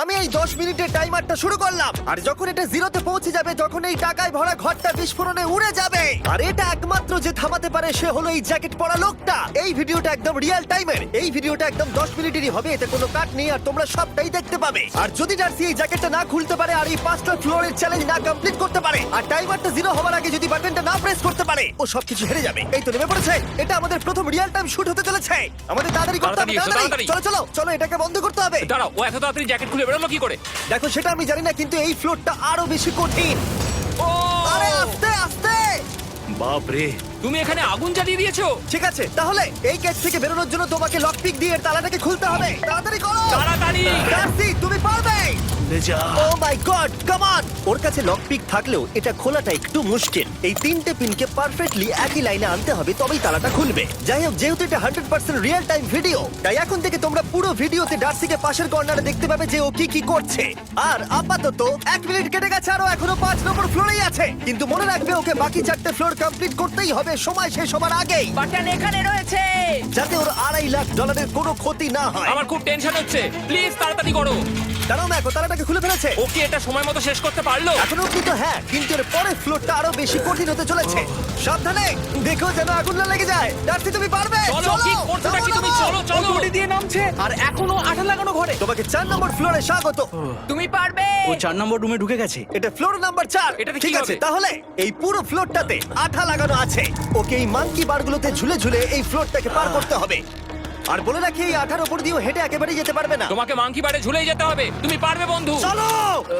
আমি এই 10 মিনিটের টাইমারটা শুরু করলাম, আর যখন এটা জিরোতে পৌঁছে যাবে, তখন এই টাকায় ভরা ঘরটা বিস্ফোরণে উড়ে যাবে। আর এটা একমাত্র যে থামাতে পারে সে হলো এই জ্যাকেট পরা লোকটা। এই ভিডিওটা একদম রিয়েল টাইমের, এই ভিডিওটা একদম 10 মিনিটেরই হবে, এতে কোনো কাট নেই, আর তোমরা সবটাই দেখতে পাবে। আর যদি ডার্সি এই জ্যাকেটটা না খুলতে পারে, আর এই 5টা ফ্লোরের চ্যালেঞ্জ না কমপ্লিট করতে পারে, আর টাইমারটা জিরো হওয়ার আগে যদি বাটনটা না প্রেস করতে পারে, ও সবকিছু হেরে যাবে। এই তো নেমে পড়েছে, এটা আমাদের প্রথম রিয়েল টাইম শুট হতে চলেছে। আমাদের তাড়াতাড়ি করতে হবে, তাড়াতাড়ি। চলো চলো চলো, এটাকে বন্ধ করতে হবে। দাঁড়াও, ও এত তাড়াতাড়ি জ্যাকেট খুলে বেরোলো কি করে? দেখো সেটা আমি জানি না, কিন্তু এই ফ্লোরটা আরো বেশি কঠিন। ও আরে আস্তে আস্তে। বাপ রে, তুমি এখানে আগুন জ্বালিয়ে দিয়েছো। ঠিক আছে, তাহলে এই গেট থেকে বেরোনোর জন্য তোমাকে লকপিক দিয়ে এর তালাটাকে খুলতে হবে। তাড়াতাড়ি করো, তাড়াতাড়ি। ডার্সি তুমি পারবে। লে যা। ও মাই গড, কাম অন। ওর কাছে লকপিক থাকলেও এটা খোলাটা একটু মুশকিল। এই 3টে পিনকে পারফেক্টলি একই লাইনে আনতে হবে, তবেই তালাটা খুলবে। যাই হোক, যেহেতু এটা 100% রিয়েল টাইম ভিডিও, তাই এখন থেকে তোমরা পুরো ভিডিওতে ডার্সিকে পাশের কর্নারে দেখতে পাবে যে ও কি কি করছে। আর আপাতত 1 মিনিট কেটে গেছে, আরো এখনো 5 নম্বর ফ্লোরেই আছে। কিন্তু মনে রাখবে, ওকে বাকি 4টে ফ্লোর কমপ্লিট করতেই হবে সময় শেষ হবার আগেই, বাটন এখানে রয়েছে। যাতে ওর $2.5 লাখ কোনো ক্ষতি না হয়। আমার খুব টেনশন হচ্ছে, প্লিজ তাড়াতাড়ি করো। দাঁড়াও, দেখো তালাটাকে খুলে ফেলেছে। ও কি এটা সময় মতো শেষ করতে পারলো? এখনো অব্দি তো হ্যাঁ, কিন্তু এর পরের ফ্লোরটা আরো বেশি কঠিন হতে চলেছে। সাবধানে, দেখো যেন আগুন না লেগে যায়। ডার্সি তুমি পারবে। চলো, কি করছো নাকি তুমি? চলো চলো। দড়ি দিয়ে নামছে আর এখনো আঠা লাগানো ঘরে। তোমাকে 4 নম্বর ফ্লোরে স্বাগত। তুমি পারবে। ও 4 নম্বর রুমে ঢুকে গেছে। এটা ফ্লোর নাম্বার 4। এটাতে ঠিক কি আছে, হবে? তাহলে এই পুরো ফ্লোরটাতে আঠা লাগানো আছে। ওকে এই মাঙ্কি বারগুলোতে ঝুলে ঝুলে এই ফ্লোরটাকে পার করতে হবে। আর বলে রাখি, এই আঠার উপর দিয়েও হেঁটে একেবারেই যেতে পারবে না। তোমাকে মাংকি বারে ঝুলেই যেতে হবে। তুমি পারবে বন্ধু। চলো,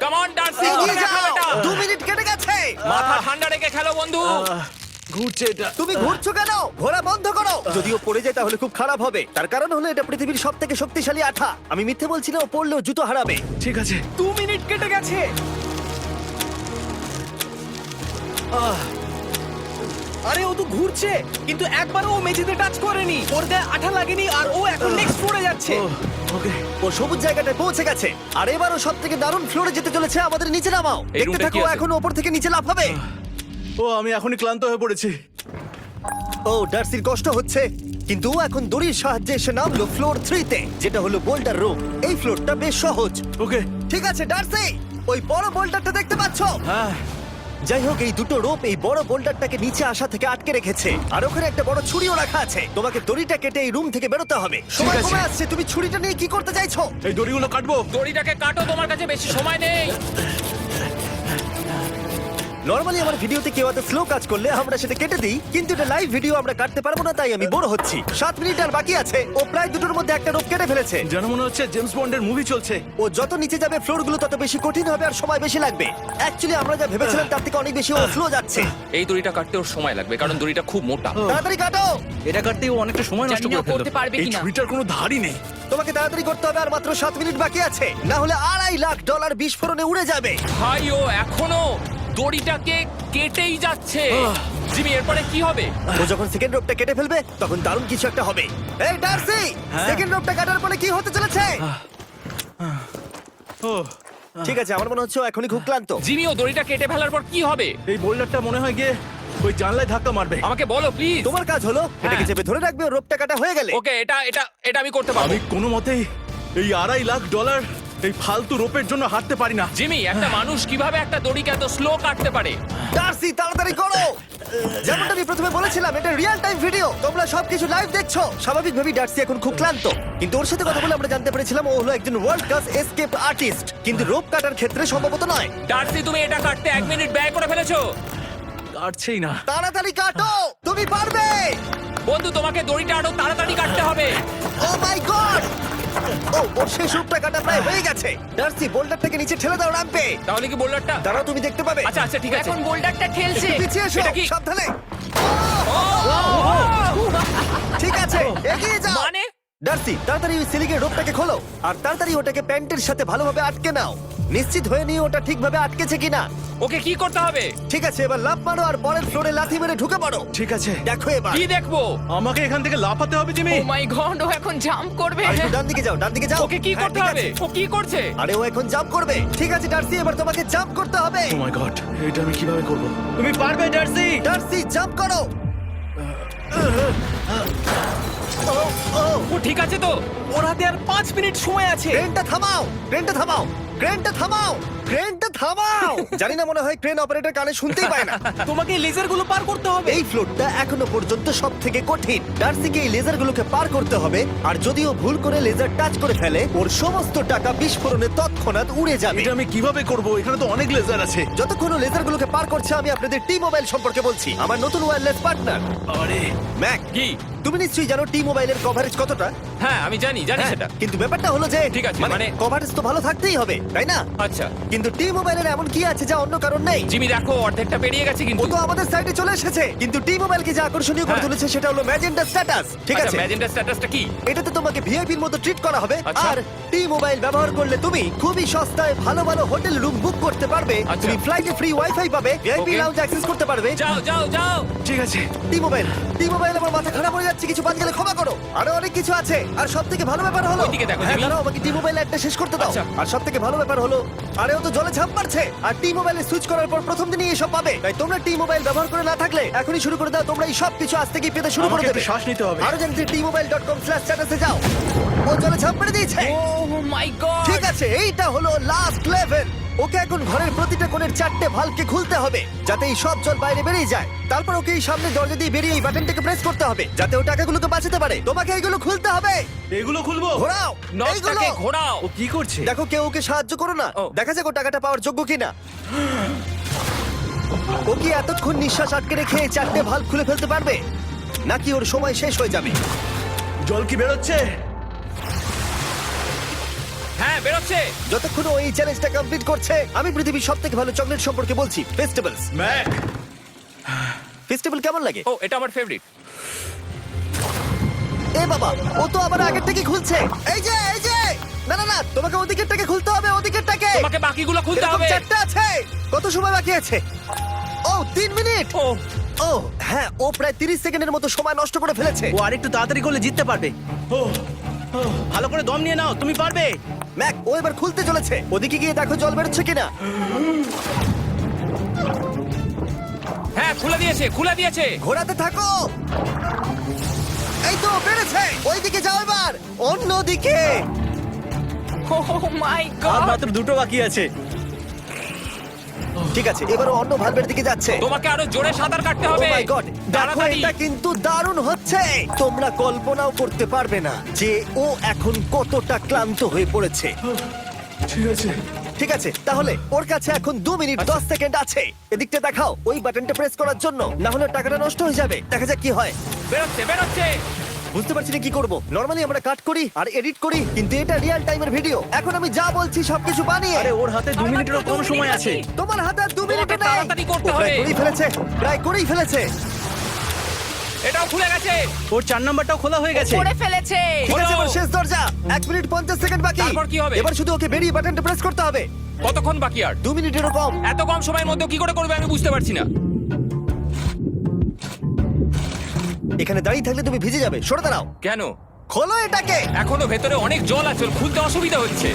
কাম অন ডার্সি, এগিয়ে দেখো যাও। এটা। 2 মিনিট কেটে গেছে। মাথা ঠান্ডা রেখে খেলো বন্ধু। ঘুরছে এটা। তুমি ঘুরছো কেন? ঘোরা বন্ধ করো। যদিও পড়ে যায় তাহলে খুব খারাপ হবে। তার কারণ হলো এটা পৃথিবীর সবথেকে শক্তিশালী আঠা। আমি মিথ্যে বলছি না, ও পড়লেও জুতো হারাবে। ঠিক আছে। 2 মিনিট কেটে গেছে। আরে ও তো ঘুরছে, কিন্তু একবারও ও মেঝেতে টাচ করেনি। ওর গায়ে আঠা লাগেনি, আর ও এখন নেক্সট ফ্লোরে যাচ্ছে। ওকে। ও সবুজ জায়গাটায় পৌঁছে গেছে। আর এবারও সবথেকে দারুণ ফ্লোরে যেতে চলেছে। আমাদের নিচে নামাও। এই দেখতে রুমটা থাকো, কি আছে? এখন উপর থেকে নিচে লাফাবে। ও আমি এখনই ক্লান্ত হয়ে পড়েছি। ও ডার্সির কষ্ট হচ্ছে, কিন্তু ও এখন দড়ির সাহায্যে এসে নামলো ফ্লোর 3 তে, যেটা হলো বোল্ডার রুম। এই ফ্লোরটা বেশ সহজ। ওকে। ঠিক আছে ডার্সি, ওই বড় বোল্ডারটা দেখতে পাচ্ছো? হ্যাঁ। যাই হোক, এই দুটো রোপ এই বড় বোল্ডারটাকে নিচে আসা থেকে আটকে রেখেছে। আর ওখানে একটা বড় ছুরিও রাখা আছে। তোমাকে দড়িটা কেটে এই রুম থেকে বেরোতে হবে। সময় আছে। কমে আসছে, তুমি ছুরিটা নিয়ে কি করতে চাইছো? এই দড়িগুলো কাটবো। দড়িটাকে কাটো, তোমার কাছে বেশি সময় নেই। নরমালি আমার ভিডিওতে কেউ এত স্লো কাজ করলে আমরা সেটা কেটে দিই, কিন্তু এটা লাইভ ভিডিও, আমরা কাটতে পারবো না, তাই আমি বোর হচ্ছি। 7 মিনিট আর বাকি আছে। ও প্রায় দুটোর মধ্যে একটা রোপ কেটে ফেলেছে। যেন মনে হচ্ছে জেমস বন্ডের মুভি চলছে। ও যত নিচে যাবে ফ্লোরগুলো তত বেশি কঠিন হবে, আর সময় বেশি লাগবে। অ্যাকচুয়ালি আমরা যা ভেবেছিলাম তার থেকে অনেক বেশি ও স্লো যাচ্ছে। এই দড়িটা কাটতে ওর সময় লাগবে, কারণ দড়িটা খুব মোটা। তাড়াতাড়ি কাটো। এটা কাটতে ও অনেকটা সময় নষ্ট জানি না করে ফেললো। করতে পারবে এই কিনা। ছুরিটার কোনো ধারই নেই। তোমাকে তাড়াতাড়ি করতে হবে, আর মাত্র 7 মিনিট বাকি আছে, না হলে $2.5 লাখ বিস্ফোরণে উড়ে যাবে। ভাই, ও এখনো দড়িটাকে কেটেই যাচ্ছে। জিমি, এরপরে কি হবে? ও যখন সেকেন্ড রোপটা কেটে ফেলবে, তখন দারুণ কিছু একটা হবে। এই ডার্সি, সেকেন্ড রোপটা কাটার পরে কি হতে চলেছে? ও ঠিক আছে, আমার মনে হচ্ছে ও এখনই খুব ক্লান্ত। জিমি, ও দড়িটা কেটে ফেলার পর কি হবে? এই বোল্ডারটা মনে হয় গিয়ে ওই জানলায় ধাক্কা মারবে। আমাকে বলো প্লিজ। তোমার কাজ হলো এটাকে চেপে ধরে রাখবে, ও রোপটা কাটা হয়ে গেলে। ওকে, এটা এটা এটা আমি করতে পারবো। আমি কোনো মতেই এই $2.5 লাখ এই ফালতু রোপের জন্য হাঁটতে পারি না। জিমি, একটা মানুষ কিভাবে একটা দড়িকে এত স্লো কাটতে পারে? ডার্সি তাড়াতাড়ি করো। যেমনটা আমি প্রথমে বলেছিলাম, এটা রিয়েল টাইম ভিডিও, তোমরা সবকিছু লাইভ দেখছো। স্বাভাবিকভাবেই ডার্সি এখন খুব ক্লান্ত, কিন্তু ওর সাথে কথা বলে আমরা জানতে পেরেছিলাম ও হলো একজন ওয়ার্ল্ড ক্লাস এসকেপ আর্টিস্ট, কিন্তু রোপ কাটার ক্ষেত্রে সম্ভবত নয়। ডার্সি, তুমি এটা কাটতে 1 মিনিট ব্যয় করে ফেলেছো। কাটছেই না। তাড়াতাড়ি কাটো, তুমি পারবে। বন্ধু, তোমাকে দড়িটা আরো তাড়াতাড়ি কাটতে হবে। ও মাই গড! ওর শেষ রূপটা কাটা প্রায় হয়ে গেছে। ডার্সি, বোল্ডারটাকে নিচে ঠেলে দাও রাম্পে। তাহলে কি বোল্ডারটা? দাঁড়াও, তুমি দেখতে পাবে। আচ্ছা আচ্ছা, ঠিক আছে। এখন বোল্ডারটা ঠেলছে। পিছিয়ে এসো, এটা কি? সাবধানে। ঠিক আছে, এগিয়ে যাও। মানে? ডার্সি, তাড়াতাড়ি ওই সিলিকের রোপটাকে খোলো, আর তাড়াতাড়ি ওটাকে প্যান্টের সাথে ভালোভাবে আটকে নাও। নিশ্চিত হয়ে নিয়ে ওটা ঠিকভাবে আটকেছে কিনা। ওকে কি করতে হবে? ঠিক আছে, এবার লাফ মারো আর পরের ফ্লোরে লাথি মেরে ঢুকে পড়ো। ঠিক আছে। দেখো এবার। কি দেখবো? আমাকে এখান থেকে লাফাতে হবে জিমি। ও মাই গড, ও এখন জাম্প করবে। আর একটু ডান দিকে যাও, ডান দিকে যাও। ওকে কি হ্যাঁ, করতে ঠিক হবে? আছে। ও কি করছে? আরে ও এখন জাম্প করবে। ঠিক আছে ডার্সি, এবার তোমাকে জাম্প করতে হবে। ও মাই গড, এটা আমি কিভাবে করব? তুমি পারবে ডার্সি। ডার্সি, জাম্প করো। ও ও ও ঠিক আছে তো? ওর হাতে আর 5 মিনিট সময় আছে। ক্রেনটা থামাও, ক্রেনটা থামাও, ক্রেনটা থামাও, ক্রেনটা থামাও। জানি না, মনে হয় ক্রেন অপারেটর কানে শুনতেই পায় না। তোমাকে এই লেজারগুলো পার করতে হবে। এই ফ্লোরটা এখনো পর্যন্ত সব থেকে কঠিন। ডার্সিকে এই লেজারগুলোকে পার করতে হবে, আর যদিও ভুল করে লেজার টাচ করে ফেলে, ওর সমস্ত টাকা বিস্ফোরণে তৎক্ষণাৎ উড়ে যাবে। এটা আমি কিভাবে করব? এখানে তো অনেক লেজার আছে। যতক্ষণ ও লেজারগুলোকে পার করছে, আমি আপনাদের টি মোবাইল সম্পর্কে বলছি, আমার নতুন ওয়্যারলেস পার্টনার। আরে ম্যাক, কি? তুমি নিশ্চয়ই জানো টি মোবাইলের কভারেজ কতটা? হ্যাঁ আমি জানি হ্যাঁ, সেটা। কিন্তু ব্যাপারটা হলো যে ঠিক আছে, মানে কভারেজ তো ভালো থাকতেই হবে, তাই না? আচ্ছা কিন্তু টি মোবাইলের এমন কি আছে যা অন্য কারণ নেই? জিমি দেখো অর্ধেকটা পেরিয়ে গেছে ও কিন্তু। তো আমাদের সাইডে চলে এসেছে, কিন্তু টি মোবাইলকে যে আকর্ষণীয় করে হ্যাঁ। তুলেছে সেটা হলো ম্যাজেন্টা স্ট্যাটাস। ঠিক আছে, ম্যাজেন্টা স্ট্যাটাসটা কি? এটাতে তোমাকে ভিআইপির মতো ট্রিট করা হবে। আচ্ছা। আর টি মোবাইল ব্যবহার করলে তুমি খুবই সস্তায় ভালো ভালো হোটেল রুম বুক করতে পারবে। আচ্ছা। তুমি ফ্লাইটে ফ্রি ওয়াইফাই পাবে, ভিআইপি Okay. লাউঞ্জ অ্যাক্সেস করতে পারবে। যাও যাও যাও। ঠিক আছে। টি মোবাইল, টি মোবাইল, আমার মাথা খারাপ হয়ে যাচ্ছে, কিছু বাদ গেলে ক্ষমা করো। আরো অনেক কিছু আছে, আর সব থেকে ভালো ব্যাপার হলো, ওইদিকে দেখো, হ্যাঁ জিমি। দাঁড়াও, আমাকে টি মোবাইল একটা শেষ করতে দাও। আচ্ছা। আর সব থেকে ভালো ব্যাপার হলো, আরে ও তো জলে ঝাঁপ মারছে, আর টি মোবাইলে সুইচ করার পর প্রথম দিনই এসব পাবে। তাই তোমরা টি মোবাইল ব্যবহার করে না থাকলে এখনই শুরু করে দাও। তোমরা এই সব কিছু আজ থেকেই পেতে শুরু করে আমাকে দেবে। একটু শ্বাস নিতে হবে। আরো জানতে tmobile.com/status এ যাও। ও জলে ঝাঁপ মেরে দিয়েছে। ও মাই গড। ঠিক আছে, এইটা হলো লাস্ট লেভেল। ওকে এখন ঘরের প্রতিটা কোণের 4টে ভালভকে খুলতে হবে, যাতে এই সব জল বাইরে বেরিয়ে যায়। তারপর ওকে এই সামনে দরজা দিয়ে বেরিয়ে এই বাটনটাকে প্রেস করতে হবে, যাতে ও টাকাগুলোকে বাঁচাতে পারে। তোমাকে এইগুলো খুলতে হবে। এগুলো খুলবো? ঘোরাও এইগুলো। নটটাকে ঘোরাও। ও কি করছে? দেখো কেউ ওকে সাহায্য করো না, ও। দেখা যাক ও টাকাটা পাওয়ার যোগ্য কিনা। ও কি এতক্ষণ নিঃশ্বাস আটকে রেখে এই 4টে ভালভ খুলে ফেলতে পারবে, নাকি ওর সময় শেষ হয়ে যাবে? জল কি বেরোচ্ছে? হ্যাঁ বেরোচ্ছে। যতক্ষণ ও এই চ্যালেঞ্জটা কমপ্লিট করছে, আমি পৃথিবীর সবথেকে ভালো চকলেট সম্পর্কে বলছি, ফেস্টিভ্যালস। ম্যাক, ফেস্টিভ্যাল কেমন লাগে? ও এটা আমার ফেভারিট। এ বাবা, ও তো আবার আগের থেকে খুলছে। এই যে এই যে, না না না, তোমাকে ওদিকেরটাকে খুলতে হবে, ওদিকেরটাকে। তোমাকে বাকিগুলো খুলতে এরকম হবে। 4টা আছে। কত সময় বাকি আছে? ও 3 মিনিট। ও ও হ্যাঁ, ও প্রায় 30 সেকেন্ডের মতো সময় নষ্ট করে ফেলেছে। ও আরেকটু তাড়াতাড়ি করলে জিততে পারবে। ভালো করে দম নিয়ে নাও, তুমি পারবে। ম্যাক, ও এবার খুলতে চলেছে। ওদিকে গিয়ে দেখো জল বেরোচ্ছে কিনা। হ্যাঁ খুলে দিয়েছে, খুলে দিয়েছে। ঘোরাতে থাকো। এই তো বেড়েছে। ওইদিকে যাও এবার, অন্যদিকে। ও মাই আর গড। মাত্র 2টো বাকি আছে। ঠিক আছে, এবার ও অন্য ভালভের দিকে যাচ্ছে। তোমাকে আরো জোরে সাঁতার কাটতে ও হবে। মাই গড, দেখো তাড়াতাড়ি। এটা কিন্তু দারুণ হচ্ছে। তোমরা কল্পনাও করতে পারবে না যে ও এখন কতটা ক্লান্ত হয়ে পড়েছে। ঠিক আছে। ঠিক আছে, তাহলে ওর কাছে এখন 2 মিনিট 10 সেকেন্ড আছে। এদিকটা দেখাও, ওই বাটনটা প্রেস করার জন্য, না হলে টাকাটা নষ্ট হয়ে যাবে। দেখা যাক কি হয়। বেরোচ্ছে বেরোচ্ছে। বুঝতে পারছি না কি করব। নরমালি আমরা কাট করি আর এডিট করি, কিন্তু এটা রিয়েল টাইমের ভিডিও। এখন আমি যা বলছি সবকিছু বানিয়ে। আরে ওর হাতে 2 মিনিটেরও কম সময় আছে। তোমার হাতে আর 2 মিনিট তোমাকে নেই। তাড়াতাড়ি করতে ও প্রায় হবে। করেই ফেলেছে, প্রায় করেই ফেলেছে। এটাও খুলে গেছে। ওর 4 নাম্বারটাও খোলা হয়ে গেছে। করে ফেলেছে। ঠিক আছে, হলো। এবার শেষ দরজা। 1 মিনিট 50 সেকেন্ড বাকি। তারপর কি হবে? এবার শুধু ওকে বেরিয়ে বাটনটা প্রেস করতে হবে। কতক্ষণ বাকি আর? 2 মিনিটেরও কম। এত কম সময়ের মধ্যে কি করে করবে আমি বুঝতে পারছি না। এখানে দাঁড়িয়ে থাকলে তুমি ভিজে যাবে, সরে দাঁড়াও। কেন? খোলো এটাকে। এখনো ভেতরে অনেক জল আছে, ওর খুলতে অসুবিধা হচ্ছে।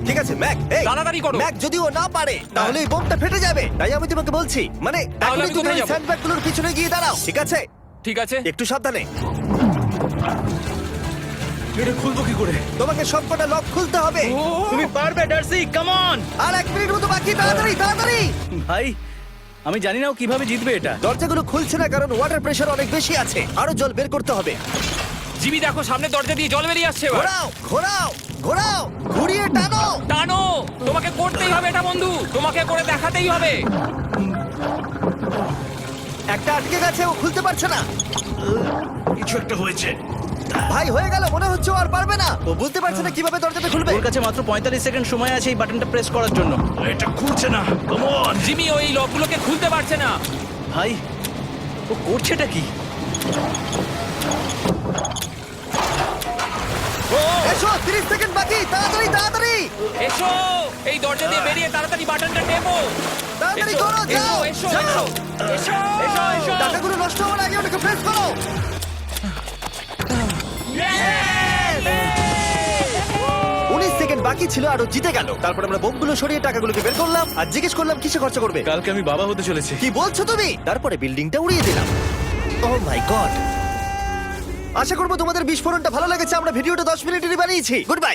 ঠিক আছে ম্যাক, এই তাড়াতাড়ি করো। ম্যাক, যদি ও না পারে তাহলে এই বোমটা ফেটে যাবে। তাই আমি তোমাকে বলছি, মানে তাহলে এখনই আমি তুমি কোথায় ওই যাবো? স্যান্ডব্যাগগুলোর পিছনে গিয়ে দাঁড়াও, ঠিক আছে? ঠিক আছে। একটু সাবধানে। এটা খুলবো কি করে? তোমাকে সবকটা লক খুলতে হবে। তুমি পারবে ডার্সি, কাম অন। আর 1 মিনিট মতো বাকি, তাড়াতাড়ি তাড়াতাড়ি। ভাই আমি জানি না ও কিভাবে জিতবে এটা। দরজাগুলো খুলছে না কারণ ওয়াটার প্রেশার অনেক বেশি আছে। আরো জল বের করতে হবে। জিমি দেখো সামনে দরজা দিয়ে জল বেরিয়ে আসছে এবার। ঘোরাও ঘোরাও ঘোরাও, ঘুরিয়ে টানো। টানো। তোমাকে করতেই হবে এটা বন্ধু, তোমাকে করে দেখাতেই হবে। একটা আটকে গেছে, ও খুলতে পারছে না। কিছু একটা হয়েছে। ভাই হয়ে গেল, মনে হচ্ছে ও আর পারবে না। ও বুঝতে পারছে না কিভাবে দরজাটা খুলবে। ওর কাছে মাত্র 45 সেকেন্ড সময় আছে এই বাটনটা প্রেস করার জন্য। এটা খুলছে না। Come on. জিমি ওই লকগুলোকে খুলতে পারছে না। ভাই ও করছেটা কি? এসো, 30 সেকেন্ড বাকি, তাড়াতাড়ি তাড়াতাড়ি এসো এই দরজা দিয়ে বেরিয়ে তাড়াতাড়ি বাটনটা টেপো। তাড়াতাড়ি এসো, করো, যাও এসো, যাও। এসো, এসো, এসো, এসো। টাকাগুলো নষ্ট হওয়ার আগে ওটাকে প্রেস করো। 19 সেকেন্ড বাকি ছিল আর ও জিতে গেল। তারপর আমরা বোমগুলো সরিয়ে টাকাগুলোকে বের করলাম আর জিজ্ঞেস করলাম কিসে খরচা করবে। কালকে আমি বাবা হতে চলেছি। কি বলছো তুমি? তারপরে বিল্ডিংটা উড়িয়ে দিলাম। ও মাই গড, আশা করবো তোমাদের বিস্ফোরণটা ভালো লেগেছে। আমরা ভিডিওটা 10 মিনিটেরই বানিয়েছি। Good bye.